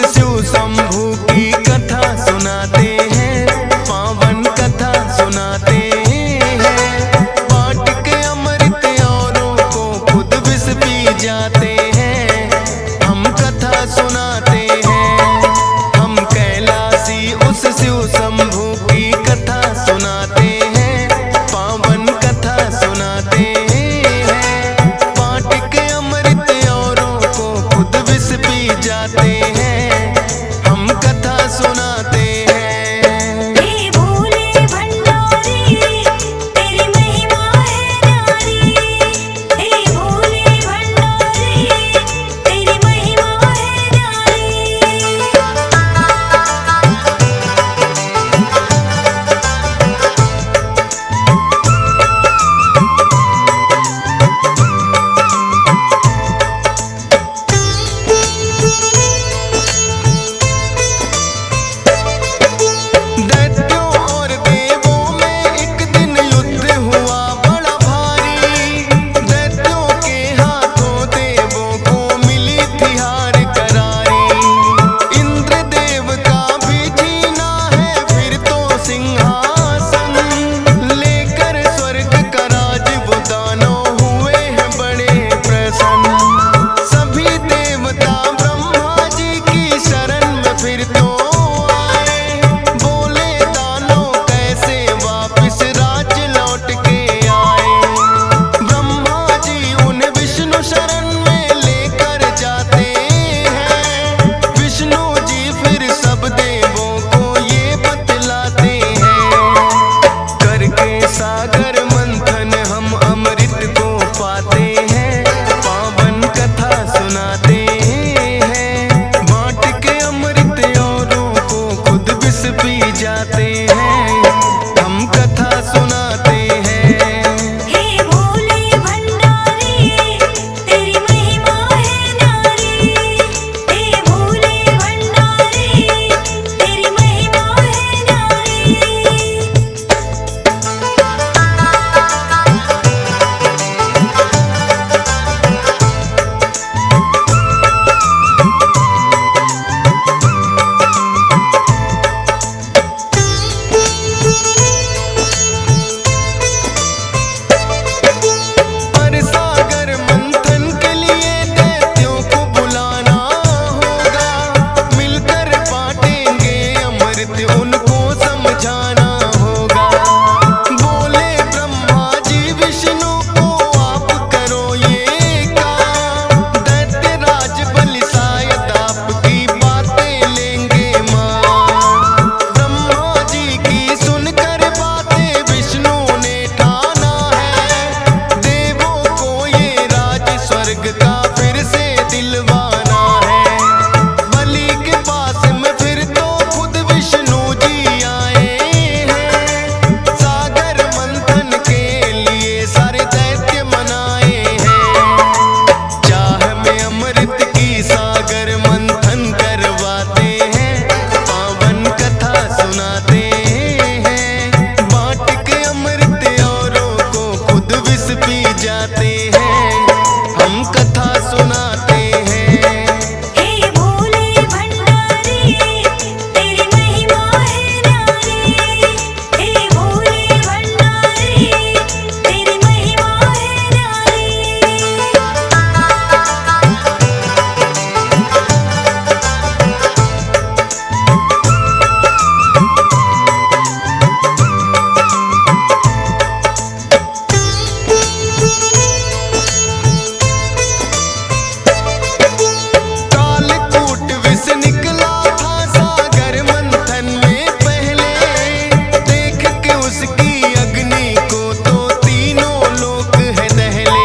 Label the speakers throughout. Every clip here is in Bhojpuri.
Speaker 1: शिव शंभू की कथा सुनाते हैं, पावन कथा सुनाते हैं। बांट के अमृत औरों को खुद विष पी जाते हैं, हम कथा सुनाते हैं। हम कैलाशी उस शिव शंभू की कथा सुनाते हैं, पावन कथा सुनाते हैं। बांट के अमृत औरों को खुद विष पी जाते हैं, हम कथा सुनाते हैं।
Speaker 2: हे भोले भंडारी तेरी महिमा है न्यारी, हे भोले भंडारी तेरी महिमा है न्यारी।
Speaker 1: दैत्यों और देवों में एक दिन युद्ध हुआ बड़ा भारी। दैत्यों के हाथों देवों को मिली थी हार करारी। इंद्र देव का भी जीना है फिर तो सिंहासन, लेकर स्वर्ग का राज वो दानव हुए हैं बड़े प्रसन्न। सभी देवता ब्रह्मा जी की शरण में फिर तो आए, बोले दानव कैसे वापिस राज लौट के आए। ब्रह्मा जी उन्हें विष्णु शरण में लेकर जाते हैं, विष्णु जी फिर सब देवों को ये बतलाते हैं। करके सागर मंथन हम अमृत को पाते हैं, पावन कथा सुनाते हैं। बांट के अमृत औरों को खुद विष पी जाते हैं, हम कथा सुनाते हैं।
Speaker 2: हे भोले भंडारी तेरी महिमा है न्यारी, हे भोले भंडारी तेरी महिमा है न्यारी।
Speaker 1: पर सागर मंथन के लिए दैत्यों को बुलाना होगा, मिलकर बांटेंगे अमृत उनको समझाना होगा। बोले ब्रह्मा जी विष्णु को आप करो ये काम, दैत्य राज बलि शायद आपकी बातें लेंगे मान। ब्रह्मा जी की सुनकर बातें विष्णु ने ठाना है, देवों को ये राज स्वर्ग का फिर से दिलवाना है। बलि के पास में फिर तो खुद विष्णु जी आए हैं, सागर मंथन के लिए सारे दैत्य मनाए हैं। चाह में अमृत की सागर मंथन करवाते हैं, पावन कथा सुनाते हैं। बांट के अमृत औरों को खुद विष पी जाते हैं, हम कथा सुनाते हैं।
Speaker 2: हे भोले भंडारी तेरी महिमा है न्यारी, हे भोले भंडारी तेरी महिमा है न्यारी।
Speaker 1: कालकूट विष निकला था सागर मंथन में पहले, देख के उसकी अग्नि को तो तीनों लोक है दहले।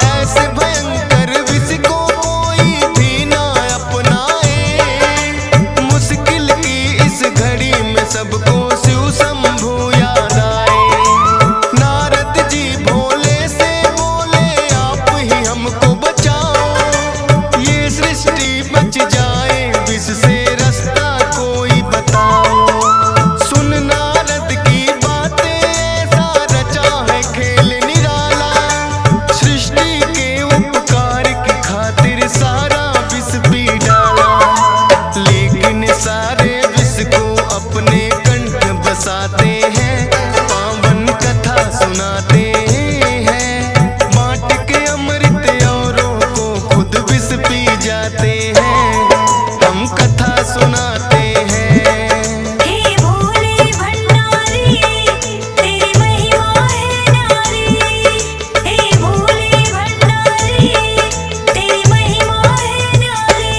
Speaker 1: ऐसे भयंकर विष को कोई भी ना अपनाए, मुश्किल की इस घड़ी में सबको शिव शंभू याद आए। नारद जी भोले से बोले आप ही हमको बचाओ, ये सृष्टि बच जाए विष से रास्ता कोई बताओ। सुन नारद की बातें ऐसा रचा है खेल निराला, सृष्टि के उपकार की खातिर सारा विष पी डाला। जाते हैं, हम कथा सुनाते हैं।
Speaker 2: हे भोले भंडारी तेरी महिमा है न्यारी। हे भोले भंडारी तेरी महिमा है न्यारी।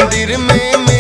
Speaker 1: मंदिर में